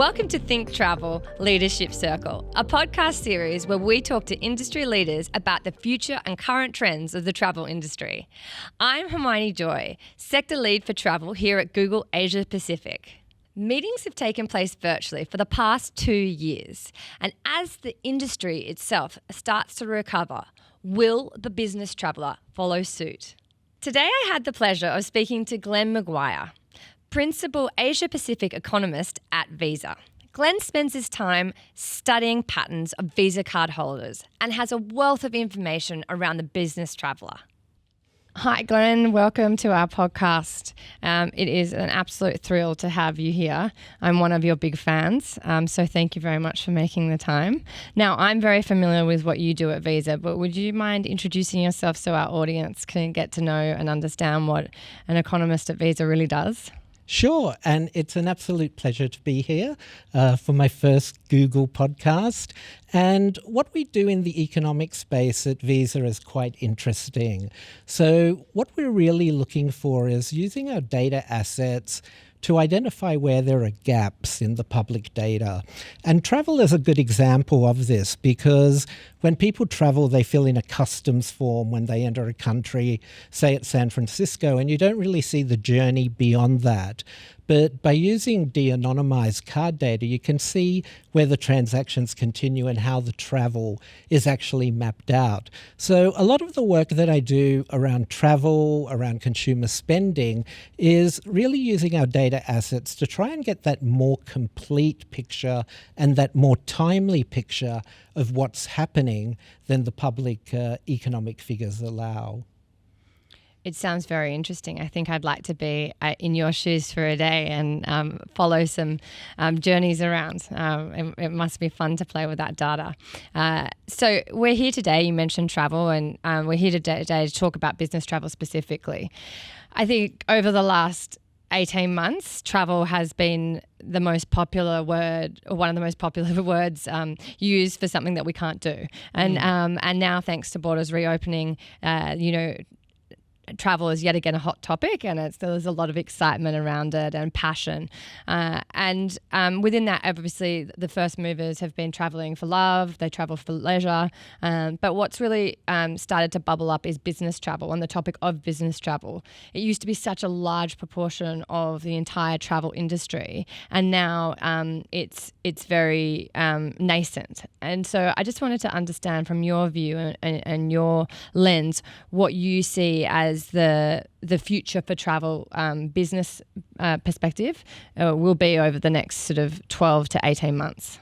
Welcome to Think Travel Leadership Circle, a podcast series where we talk to industry leaders about the future and current trends of the travel industry. I'm Hermione Joye, Sector Lead for Travel here at Google Asia Pacific. Meetings have taken place virtually for the past 2 years, and as the industry itself starts to recover, will the business traveller follow suit? Today I had the pleasure of speaking to Glenn Maguire, Principal Asia Pacific Economist at Visa. Glenn spends his time studying patterns of Visa card holders and has a wealth of information around the business traveller. Hi Glenn, welcome to our podcast. It is an absolute thrill to have you here. I'm one of your big fans, so thank you very much for making the time. Now, I'm very familiar with what you do at Visa, but would you mind introducing yourself so our audience can get to know and understand what an economist at Visa really does? Sure, and it's an absolute pleasure to be here for my first Google podcast. And what we do in the economic space at Visa is quite interesting. So what we're really looking for is using our data assets to identify where there are gaps in the public data. And travel is a good example of this because when people travel, they fill in a customs form when they enter a country, say at San Francisco, and you don't really see the journey beyond that. But by using de-anonymized card data, you can see where the transactions continue and how the travel is actually mapped out. So a lot of the work that I do around travel, around consumer spending, is really using our data assets to try and get that more complete picture and that more timely picture of what's happening than the public economic figures allow. It sounds very interesting. I think I'd like to be in your shoes for a day and follow some journeys around. It must be fun to play with that data. So we're here today, you mentioned travel, and we're here today to talk about business travel specifically. I think over the last 18 months, travel has been the most popular word, or one of the most popular words used for something that we can't do. And now, thanks to borders reopening, travel is yet again a hot topic, and there's a lot of excitement around it and passion. And within that, obviously, the first movers have been traveling for love, they travel for leisure. But what's really started to bubble up is business travel, and the topic of business travel. It used to be such a large proportion of the entire travel industry, and now it's very nascent. And so I just wanted to understand from your view and your lens what you see as the future for travel business perspective will be over the next sort of 12 to 18 months.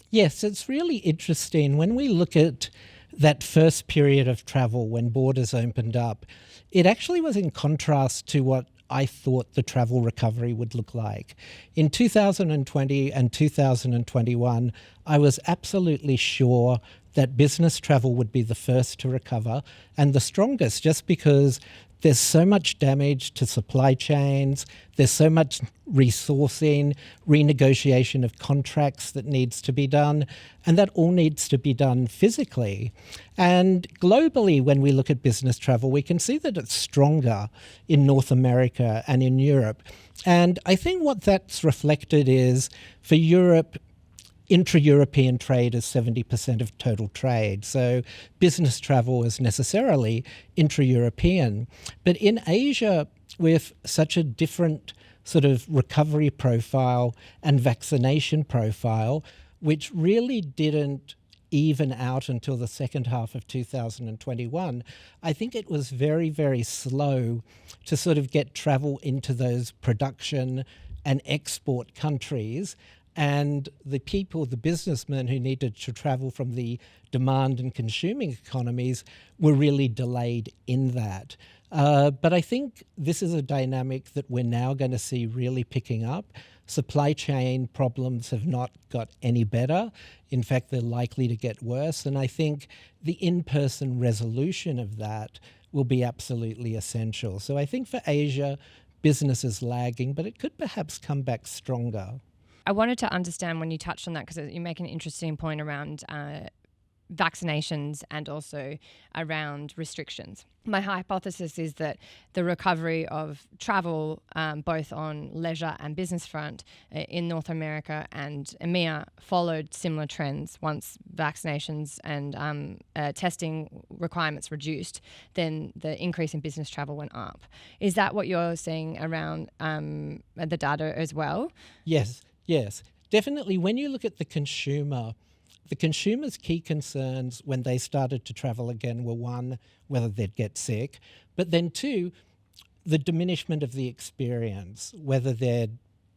Yes, it's really interesting. When we look at that first period of travel when borders opened up, it actually was in contrast to what I thought the travel recovery would look like. In 2020 and 2021, I was absolutely sure that business travel would be the first to recover and the strongest, just because there's so much damage to supply chains, there's so much resourcing, renegotiation of contracts that needs to be done, and that all needs to be done physically. And globally, when we look at business travel, we can see that it's stronger in North America and in Europe. And I think what that's reflected is, for Europe, intra-European trade is 70% of total trade. So business travel is necessarily intra-European. But in Asia, with such a different sort of recovery profile and vaccination profile, which really didn't even out until the second half of 2021, I think it was very, very slow to sort of get travel into those production and export countries. And the people, the businessmen who needed to travel from the demand and consuming economies were really delayed in that. But I think this is a dynamic that we're now going to see really picking up. Supply chain problems have not got any better. In fact, they're likely to get worse. And I think the in-person resolution of that will be absolutely essential. So I think for Asia, business is lagging, but it could perhaps come back stronger. I wanted to understand when you touched on that, because you make an interesting point around vaccinations and also around restrictions. My hypothesis is that the recovery of travel, both on leisure and business front in North America and EMEA, followed similar trends. Once vaccinations and testing requirements reduced, then the increase in business travel went up. Is that what you're seeing around the data as well? Yes, definitely. When you look at the consumer's key concerns when they started to travel again were, one, whether they'd get sick, but then two, the diminishment of the experience, whether their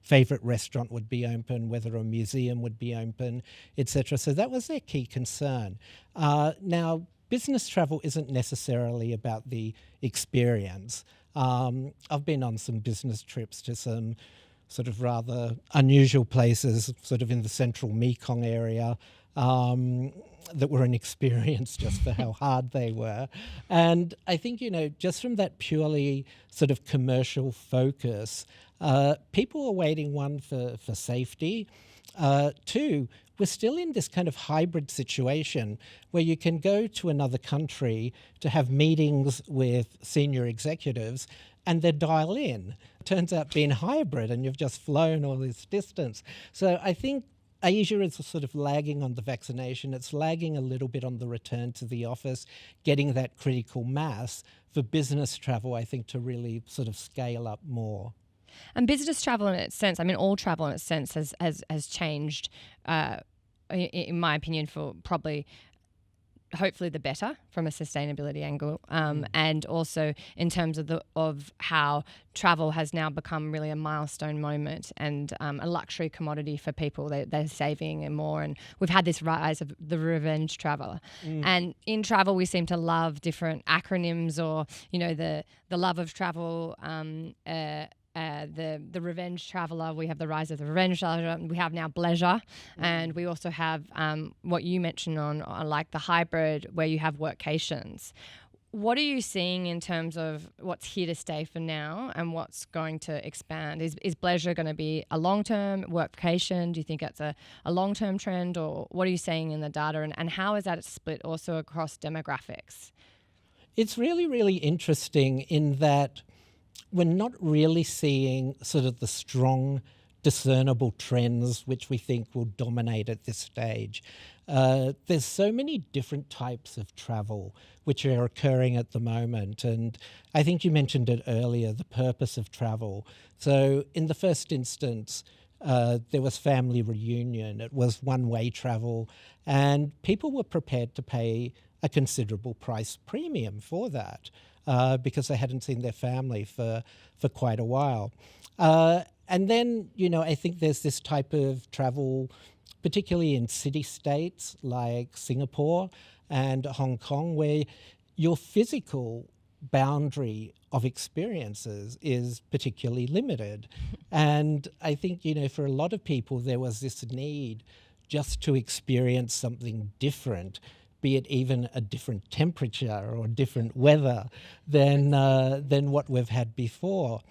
favourite restaurant would be open, whether a museum would be open, etc. So that was their key concern. Now, business travel isn't necessarily about the experience. I've been on some business trips to some sort of rather unusual places, sort of in the central Mekong area, that were an experience just for how hard they were. And I think, just from that purely sort of commercial focus, people are waiting, one, for safety. Two, we're still in this kind of hybrid situation where you can go to another country to have meetings with senior executives and they dial in. It turns out being hybrid and you've just flown all this distance. So I think Asia is sort of lagging on the vaccination. It's lagging a little bit on the return to the office, getting that critical mass for business travel, I think, to really sort of scale up more. And business travel in its sense, I mean, all travel in its sense has changed, in my opinion, for probably hopefully the better from a sustainability angle, and also in terms of how travel has now become really a milestone moment and a luxury commodity for people. They're saving and more, and we've had this rise of the revenge traveler. And in travel, we seem to love different acronyms, or the love of travel. The revenge traveller, we have the rise of the revenge traveller, we have now bleisure, and we also have what you mentioned on like the hybrid where you have workations. What are you seeing in terms of what's here to stay for now and what's going to expand? Is bleisure going to be a long-term workation? Do you think it's a long-term trend, or what are you seeing in the data, and how is that split also across demographics? It's really, really interesting in that we're not really seeing sort of the strong, discernible trends which we think will dominate at this stage. There's so many different types of travel which are occurring at the moment, and I think you mentioned it earlier, the purpose of travel. So in the first instance, there was family reunion, it was one-way travel, and people were prepared to pay a considerable price premium for that. Because they hadn't seen their family for quite a while. And then, I think there's this type of travel, particularly in city-states like Singapore and Hong Kong, where your physical boundary of experiences is particularly limited. And I think, for a lot of people, there was this need just to experience something different, be it even a different temperature or different weather than what we've had before.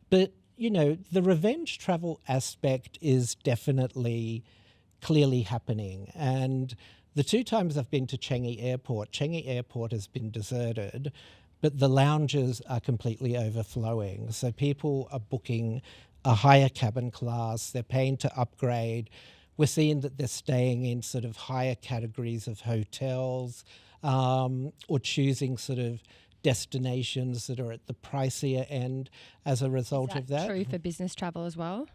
But, the revenge travel aspect is definitely clearly happening. And the two times I've been to Changi Airport has been deserted, but the lounges are completely overflowing. So people are booking a higher cabin class, they're paying to upgrade. We're seeing that they're staying in sort of higher categories of hotels, or choosing sort of destinations that are at the pricier end as a result of that. Is that true for business travel as well?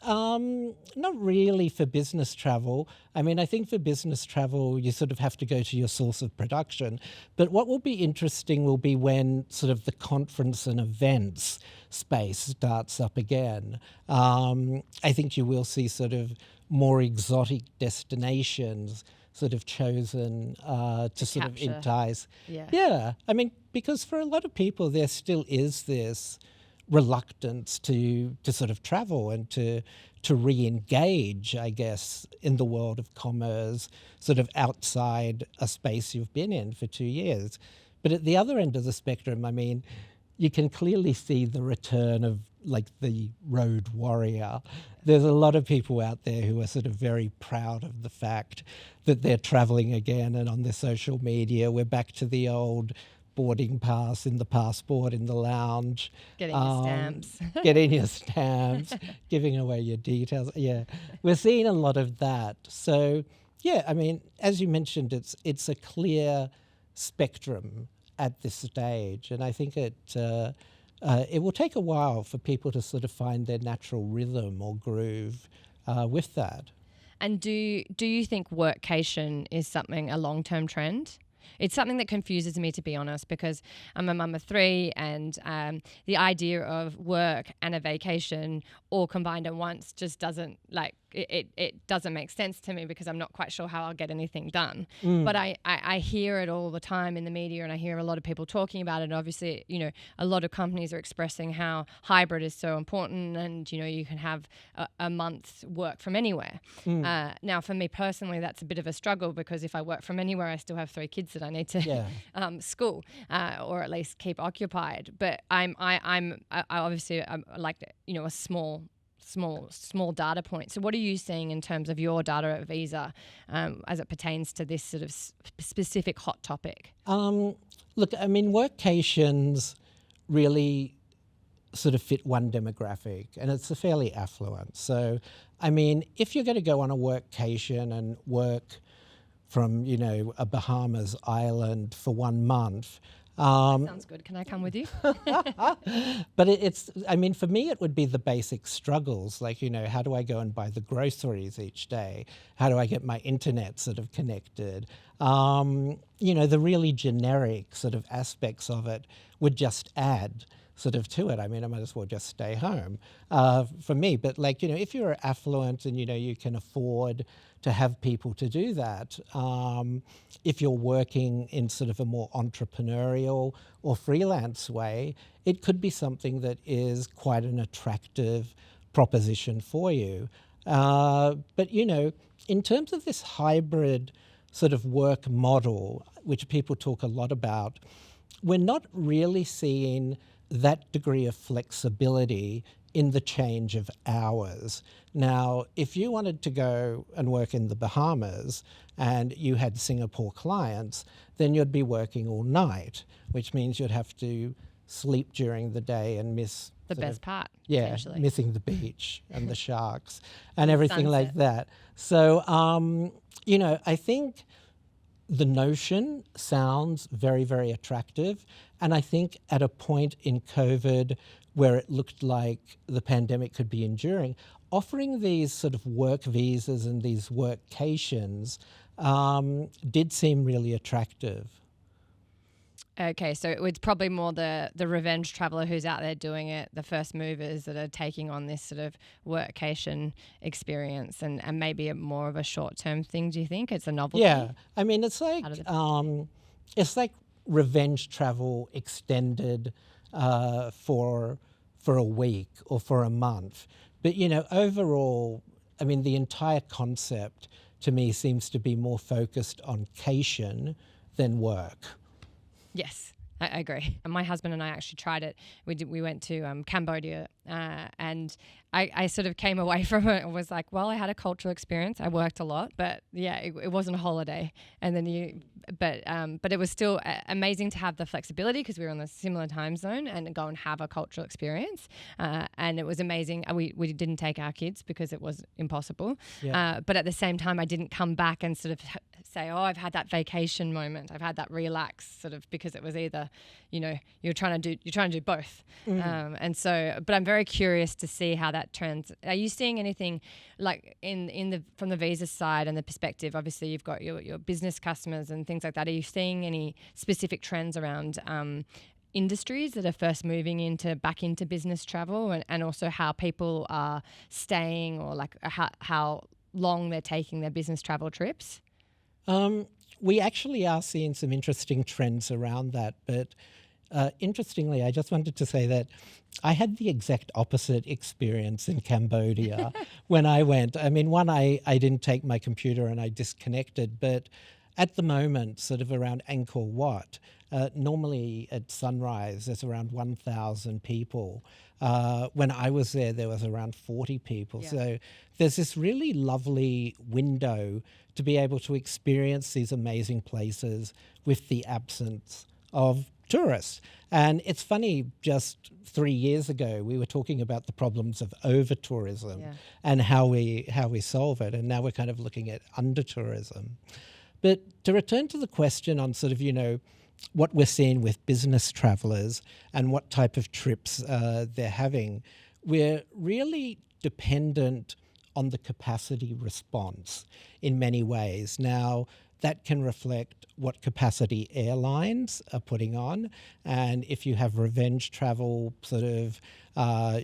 Not really for business travel. I mean, I think for business travel, you sort of have to go to your source of production. But what will be interesting will be when sort of the conference and events space starts up again. I think you will see sort of more exotic destinations sort of chosen to sort of entice. Yeah. I mean, because for a lot of people, there still is this reluctance to sort of travel and to re-engage, I guess, in the world of commerce, sort of outside a space you've been in for 2 years. But at the other end of the spectrum, I mean, you can clearly see the return of like the road warrior. There's a lot of people out there who are sort of very proud of the fact that they're traveling again, and on their social media, we're back to the old boarding pass in the passport in the lounge. Getting your stamps. Getting your stamps, giving away your details. Yeah, we're seeing a lot of that. So, yeah, I mean, as you mentioned, it's a clear spectrum at this stage, and I think it will take a while for people to sort of find their natural rhythm or groove with that. And do you think workcation is a long-term trend? It's something that confuses me, to be honest, because I'm a mum of 3, and the idea of work and a vacation all combined at once just doesn't it doesn't make sense to me, because I'm not quite sure how I'll get anything done. But I hear it all the time in the media, and I hear a lot of people talking about it. And obviously, a lot of companies are expressing how hybrid is so important, and, you can have a month's work from anywhere. Now, for me personally, that's a bit of a struggle, because if I work from anywhere, I still have 3 kids that I need to school or at least keep occupied. But I obviously like, a small data point. So what are you seeing in terms of your data at Visa as it pertains to this sort of specific hot topic? Look, I mean, workations really sort of fit one demographic, and it's a fairly affluent. So, I mean, if you're going to go on a workcation and work from, a Bahamas island for 1 month. That sounds good. Can I come with you? But I mean, for me, it would be the basic struggles, like, how do I go and buy the groceries each day? How do I get my internet sort of connected? The really generic sort of aspects of it would just add sort of to it. I mean, I might as well just stay home for me. But if you're affluent and, you can afford to have people to do that, if you're working in sort of a more entrepreneurial or freelance way, it could be something that is quite an attractive proposition for you. But, in terms of this hybrid sort of work model, which people talk a lot about, we're not really seeing that degree of flexibility in the change of hours. Now, if you wanted to go and work in the Bahamas and you had Singapore clients, then you'd be working all night, which means you'd have to sleep during the day and miss the best part. Yeah, missing the beach and the sharks and everything like that. So, I think the notion sounds very, very attractive. And I think at a point in COVID where it looked like the pandemic could be enduring, offering these sort of work visas and these workations did seem really attractive. Okay, so it's probably more the revenge traveller who's out there doing it, the first movers that are taking on this sort of workation experience, and maybe more of a short-term thing, do you think? It's a novelty? Yeah, I mean, it's like revenge travel extended for a week or for a month. But, overall, I mean, the entire concept to me seems to be more focused on cation than work. Yes, I agree. My husband and I actually tried it. We went to Cambodia, and I sort of came away from it and was like, well, I had a cultural experience. I worked a lot, but yeah, it wasn't a holiday. And then but it was still amazing to have the flexibility, because we were on a similar time zone, and go and have a cultural experience. And it was amazing. We didn't take our kids because it was impossible. Yeah. But at the same time, I didn't come back and sort of say, oh, I've had that vacation moment. I've had that relax sort of, because it was either, you're trying to do both. And so, but I'm very curious to see how that trends. Are you seeing anything like from the visa side and the perspective? Obviously, you've got your business customers and things like that. Are you seeing any specific trends around industries that are first moving back into business travel, and also how people are staying, or like how long they're taking their business travel trips? We actually are seeing some interesting trends around that, but interestingly, I just wanted to say that I had the exact opposite experience in Cambodia when I went. I mean, I didn't take my computer and I disconnected, but at the moment, sort of around Angkor Wat, normally at sunrise, there's around 1,000 people. When I was there was around 40 people. Yeah. So there's this really lovely window to be able to experience these amazing places with the absence of tourists. And it's funny, just 3 years ago, we were talking about the problems of over-tourism and how we solve it. And now we're kind of looking at under-tourism. But to return to the question on sort of, what we're seeing with business travellers and what type of trips they're having, we're really dependent on the capacity response in many ways. Now, that can reflect what capacity airlines are putting on. And if you have revenge travel, sort of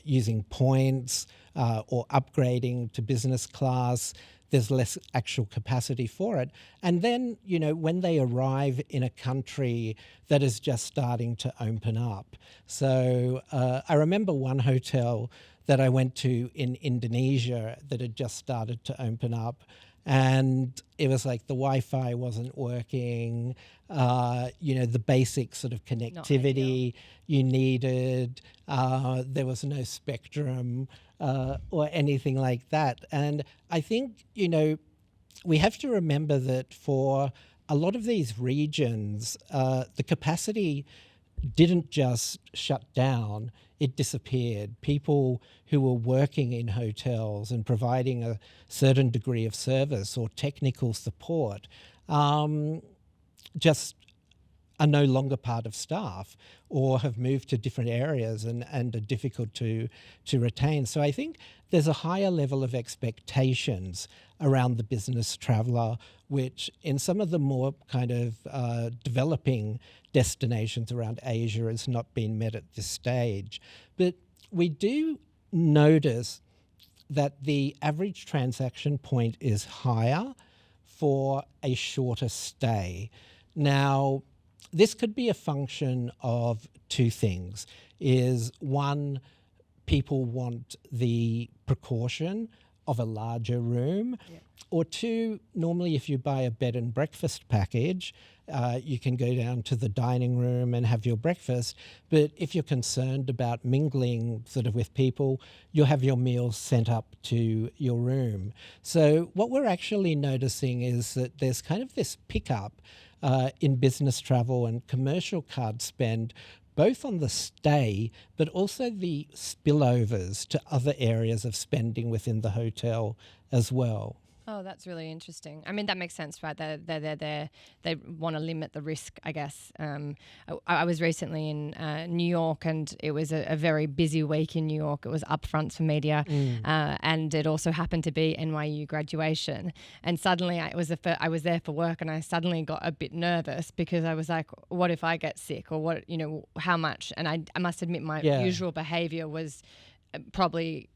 using points or upgrading to business class, there's less actual capacity for it. And then, when they arrive in a country that is just starting to open up. So I remember one hotel that I went to in Indonesia that had just started to open up. And it was like the Wi-Fi wasn't working, the basic sort of connectivity you needed. There was no spectrum or anything like that. And I think, we have to remember that for a lot of these regions, the capacity didn't just shut down, it disappeared. People who were working in hotels and providing a certain degree of service or technical support just are no longer part of staff or have moved to different areas and are difficult to retain. So I think there's a higher level of expectations around the business traveller, which in some of the more kind of developing destinations around Asia has not been met at this stage. But we do notice that the average transaction point is higher for a shorter stay. Now, this could be a function of two things. Is one, people want the precaution of a larger room. Yep. Or two, normally if you buy a bed and breakfast package, you can go down to the dining room and have your breakfast. But if you're concerned about mingling sort of with people, you'll have your meals sent up to your room. So what we're actually noticing is that there's kind of this pickup in business travel and commercial card spend, both on the stay, but also the spillovers to other areas of spending within the hotel as well. Oh, that's really interesting. I mean, that makes sense, right? They want to limit the risk, I guess. I was recently in New York, and it was a very busy week in New York. It was upfronts for media, and it also happened to be NYU graduation. And suddenly, I was there for work, and I suddenly got a bit nervous because I was like, "What if I get sick? Or what? How much?" And I must admit, my usual behavior was probably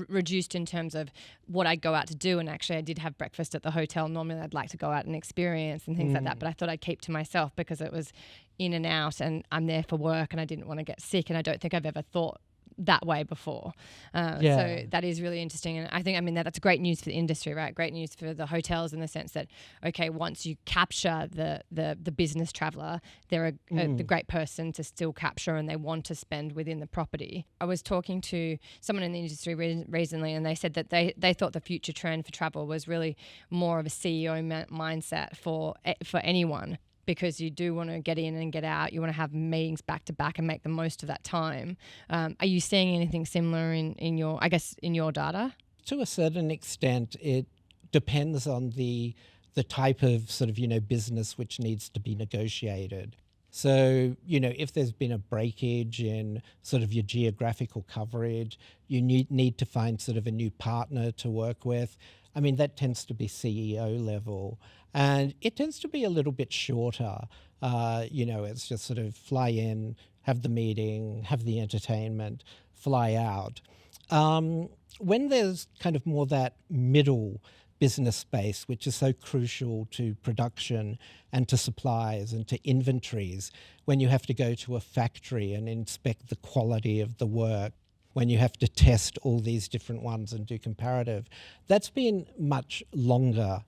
reduced in terms of what I'd go out to do. And actually I did have breakfast at the hotel. Normally I'd like to go out and experience and things like that, but I thought I'd keep to myself because it was in and out and I'm there for work and I didn't want to get sick, and I don't think I've ever thought that way before. So that is really interesting. And I think, that's great news for the industry, right? Great news for the hotels in the sense that, okay, once you capture the business traveller, they're the great person to still capture and they want to spend within the property. I was talking to someone in the industry recently, and they said that they thought the future trend for travel was really more of a CEO mindset for anyone, because you do want to get in and get out. You want to have meetings back to back and make the most of that time. Are you seeing anything similar in your data? To a certain extent, it depends on the type of sort of, business which needs to be negotiated. So, if there's been a breakage in sort of your geographical coverage, you need to find sort of a new partner to work with. That tends to be CEO level, and it tends to be a little bit shorter. It's just sort of fly in, have the meeting, have the entertainment, fly out. When there's kind of more that middle business space, which is so crucial to production and to supplies and to inventories, when you have to go to a factory and inspect the quality of the work, when you have to test all these different ones and do comparative, that's been much longer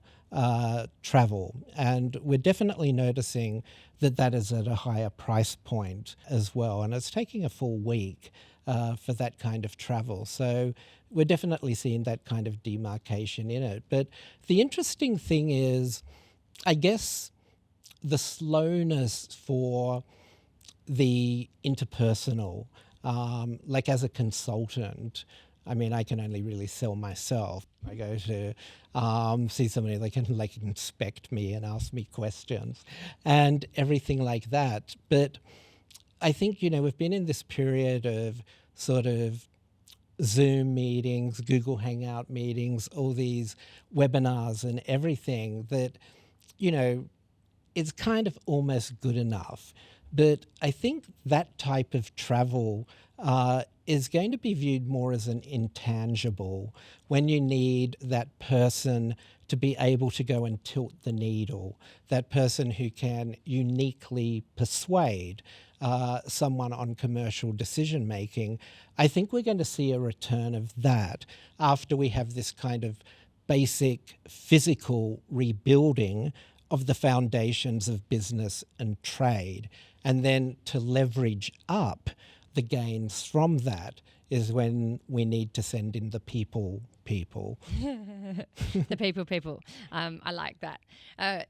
travel. And we're definitely noticing that that is at a higher price point as well. And it's taking a full week for that kind of travel. So we're definitely seeing that kind of demarcation in it. But the interesting thing is, I guess, the slowness for the interpersonal, like as a consultant, I mean, I can only really sell myself. I go to see somebody, they can like inspect me and ask me questions and everything like that. But I think, we've been in this period of sort of Zoom meetings, Google Hangout meetings, all these webinars and everything that, it's kind of almost good enough. But I think that type of travel is going to be viewed more as an intangible when you need that person to be able to go and tilt the needle, that person who can uniquely persuade someone on commercial decision making. I think we're going to see a return of that after we have this kind of basic physical rebuilding of the foundations of business and trade. And then to leverage up the gains from that is when we need to send in the people. The people. I like that.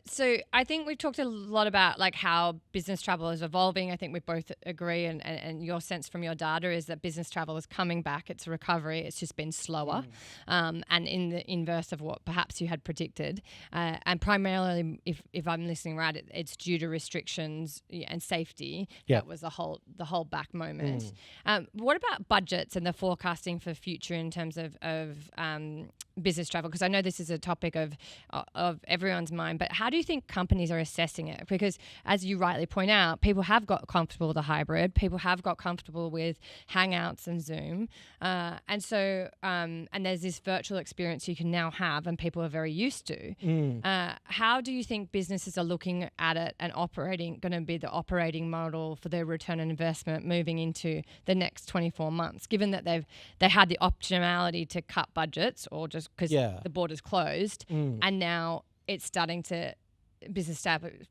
So I think we've talked a lot about like how business travel is evolving. I think we both agree, and your sense from your data is that business travel is coming back. It's a recovery. It's just been slower, and in the inverse of what perhaps you had predicted. And primarily, if I'm listening right, it's due to restrictions and safety. Yep. That was the whole back moment. What about budgets and the forecasting for future in terms of business travel? Because I know this is a topic of everyone's mind, but how do you think companies are assessing it? Because as you rightly point out, people have got comfortable with the hybrid, people have got comfortable with Hangouts and Zoom, and there's this virtual experience you can now have and people are very used to. How do you think businesses are looking at it and going to be the operating model for their return on investment moving into the next 24 months, given that they had the optionality to cut budgets or just because the border's closed, and now it's starting to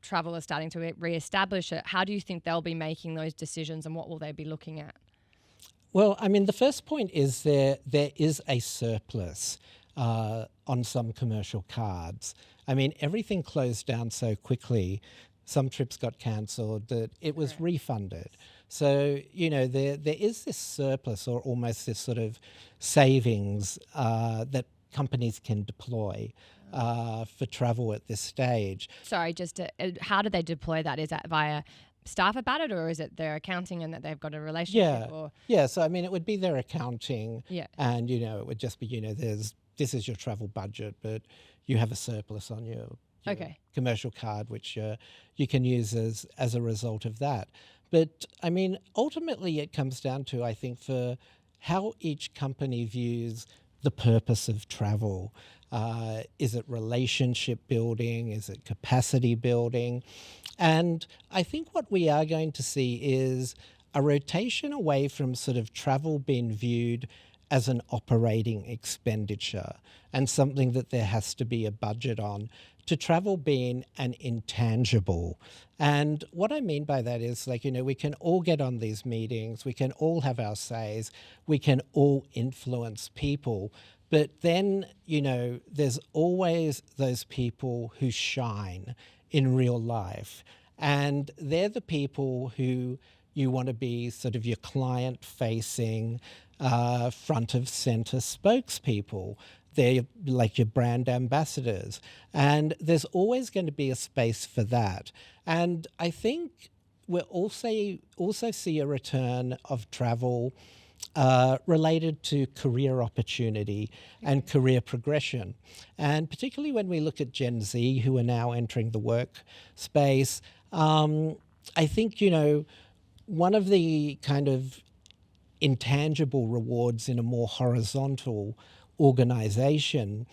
travel is starting to re-establish it? How do you think they'll be making those decisions, and what will they be looking at? Well, I mean, the first point is there is a surplus on some commercial cards. I mean, everything closed down so quickly. Some trips got cancelled that it was refunded. So, there is this surplus or almost this sort of savings that companies can deploy for travel at this stage. Sorry, how do they deploy that? Is that via staff about it, or is it their accounting and that they've got a relationship? Yeah. So, I mean, it would be their accounting. Yeah. And, it would just be, this is your travel budget, but you have a surplus on your commercial card, which you can use as a result of that. But, I mean, ultimately it comes down to, I think, for how each company views the purpose of travel. Is it relationship building? Is it capacity building? And I think what we are going to see is a rotation away from sort of travel being viewed as an operating expenditure and something that there has to be a budget on, to travel being an intangible. And what I mean by that is, like, we can all get on these meetings, we can all have our says, we can all influence people, but then, there's always those people who shine in real life. And they're the people who you want to be sort of your client-facing, front of center spokespeople. They're like your brand ambassadors. And there's always going to be a space for that. And I think we'll also see a return of travel related to career opportunity and career progression. And particularly when we look at Gen Z, who are now entering the workspace, I think, one of the kind of intangible rewards in a more horizontal organization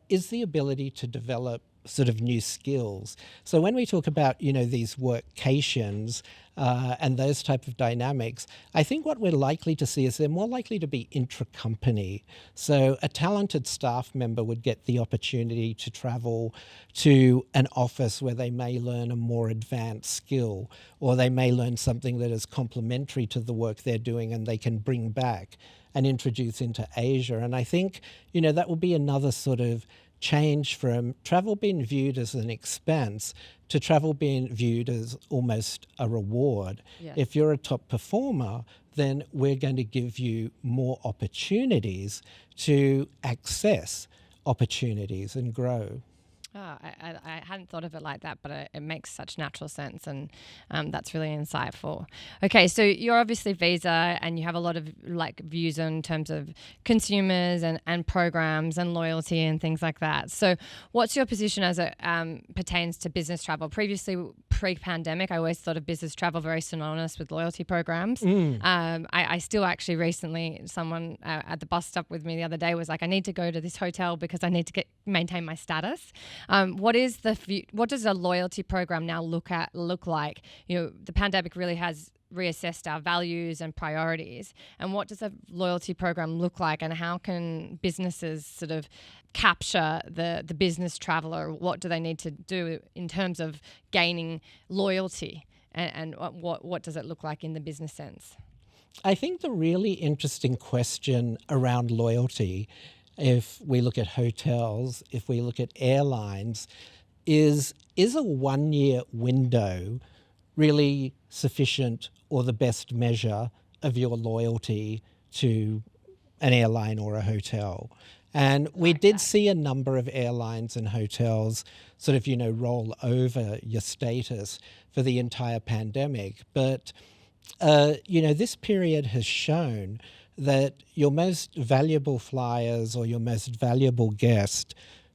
is the ability to develop sort of new skills. So when we talk about, these workcations and those type of dynamics, I think what we're likely to see is they're more likely to be intra-company. So a talented staff member would get the opportunity to travel to an office where they may learn a more advanced skill, or they may learn something that is complementary to the work they're doing and they can bring back and introduce into Asia. And I think, that will be another sort of change from travel being viewed as an expense to travel being viewed as almost a reward. Yeah. If you're a top performer, then we're going to give you more opportunities to access opportunities and grow. Oh, I hadn't thought of it like that, but it makes such natural sense, and that's really insightful. Okay, so you're obviously Visa, and you have a lot of views in terms of consumers and programs and loyalty and things like that. So what's your position as it pertains to business travel? Previously, pre-pandemic, I always thought of business travel very synonymous with loyalty programs. I still actually recently, someone at the bus stop with me the other day was like, I need to go to this hotel because I need to maintain my status. What does a loyalty program now look like? The pandemic really has reassessed our values and priorities. And what does a loyalty program look like, and how can businesses sort of capture the business traveler? What do they need to do in terms of gaining loyalty, and what does it look like in the business sense? I think the really interesting question around loyalty, if we look at hotels, if we look at airlines, is a 1 year window really sufficient or the best measure of your loyalty to an airline or a hotel? And we did see a number of airlines and hotels sort of, roll over your status for the entire pandemic. But, this period has shown that your most valuable flyers or your most valuable guest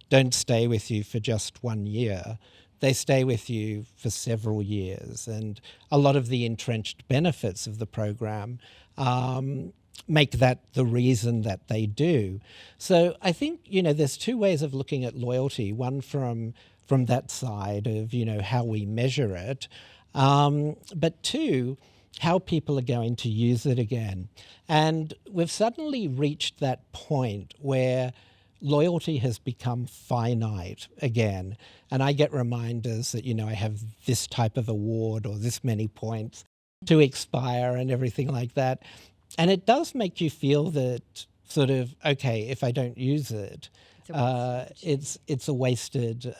don't stay with you for just 1 year. They stay with you for several years. And a lot of the entrenched benefits of the program make that the reason that they do. So I think, there's two ways of looking at loyalty. One from that side of, how we measure it. But two, how people are going to use it again. And we've suddenly reached that point where loyalty has become finite again. And I get reminders that, I have this type of award or this many points to expire and everything like that. And it does make you feel that sort of, okay, if I don't use it, it's a wasted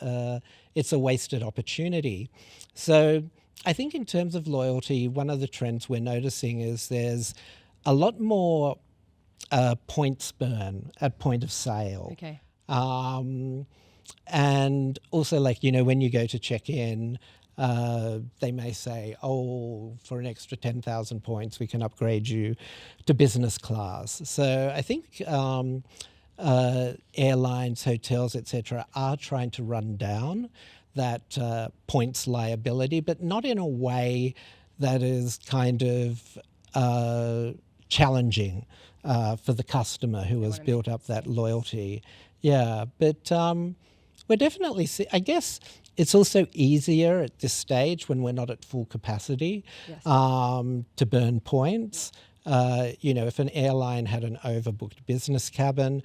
opportunity. So I think in terms of loyalty, one of the trends we're noticing is there's a lot more points burn at point of sale. Okay. And also, when you go to check in, they may say, for an extra 10,000 points, we can upgrade you to business class. So I think airlines, hotels, etc., are trying to run down that points liability, but not in a way that is kind of challenging for the customer who has built up that loyalty. Yeah, but we're definitely I guess it's also easier at this stage when we're not at full capacity to burn points. If an airline had an overbooked business cabin,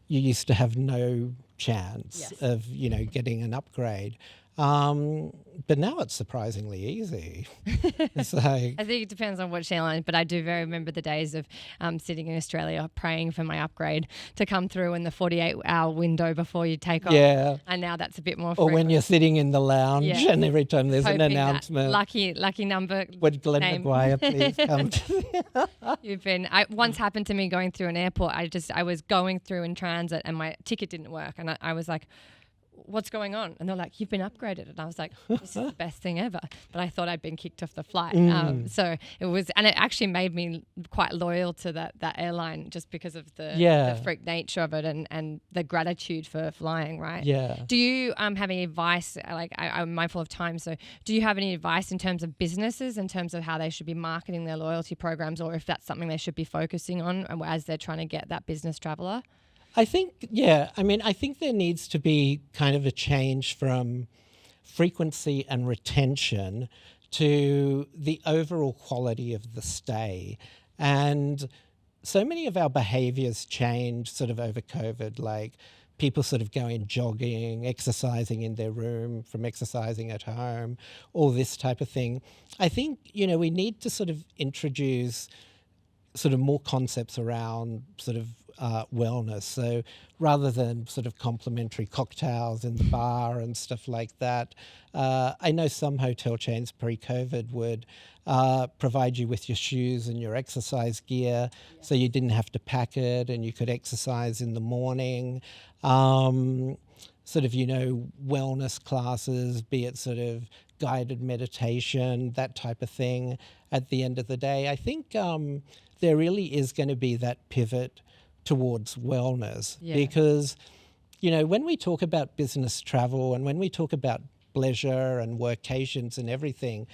you used to have no chance of, getting an upgrade. But now it's surprisingly easy. So I think it depends on which airline, but I do very remember the days of sitting in Australia praying for my upgrade to come through in the 48-hour window before you take off. Yeah. And now that's a bit more Or frequent. when you're sitting in the lounge and every time there's an announcement. Lucky number. Would Glenn name. Maguire please come to once happened to me going through an airport. I was going through in transit and my ticket didn't work. And I was like, what's going on? And they're like, you've been upgraded. And I was like, this is the best thing ever. But I thought I'd been kicked off the flight. So it was, and it actually made me quite loyal to that airline just because of the freak nature of it and the gratitude for flying, right? Yeah. Do you have any advice? I'm mindful of time. So do you have any advice in terms of businesses, in terms of how they should be marketing their loyalty programs, or if that's something they should be focusing on as they're trying to get that business traveler? I think there needs to be kind of a change from frequency and retention to the overall quality of the stay. And so many of our behaviours change sort of over COVID, like people sort of going jogging, exercising in their room from exercising at home, all this type of thing. I think, we need to sort of introduce sort of more concepts around sort of wellness. So rather than sort of complimentary cocktails in the bar and stuff like that, I know some hotel chains pre-COVID would provide you with your shoes and your exercise gear, so you didn't have to pack it and you could exercise in the morning. Sort of, wellness classes, be it sort of guided meditation, that type of thing at the end of the day. I think there really is going to be that pivot towards wellness because, when we talk about business travel and when we talk about pleasure and workations and everything,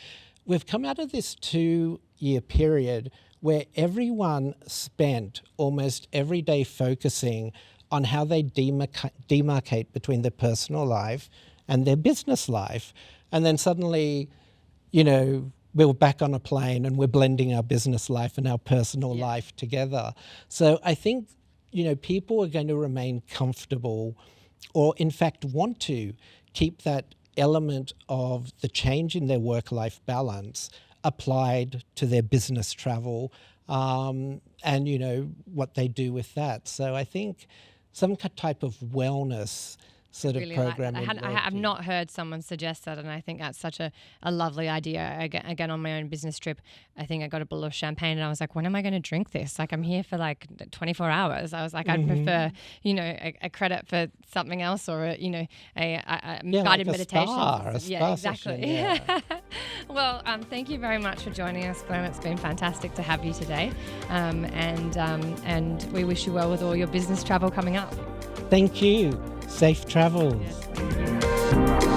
we've come out of this 2-year period where everyone spent almost every day focusing on how they demarcate between their personal life and their business life. And then suddenly, we're back on a plane and we're blending our business life and our personal life together. So I think, people are going to remain comfortable or in fact want to keep that element of the change in their work-life balance applied to their business travel and, what they do with that. So I think some type of wellness sort of really program. Like I have not heard someone suggest that, and I think that's such a lovely idea. Again, on my own business trip, I think I got a bottle of champagne and I was like, when am I going to drink this? Like, I'm here for like 24 hours. I was like, I'd prefer, a credit for something else or, a guided like meditation. A spa exactly. Session, Well, thank you very much for joining us, Glenn. It's been fantastic to have you today. And we wish you well with all your business travel coming up. Thank you. Safe travels. Yes, thank you.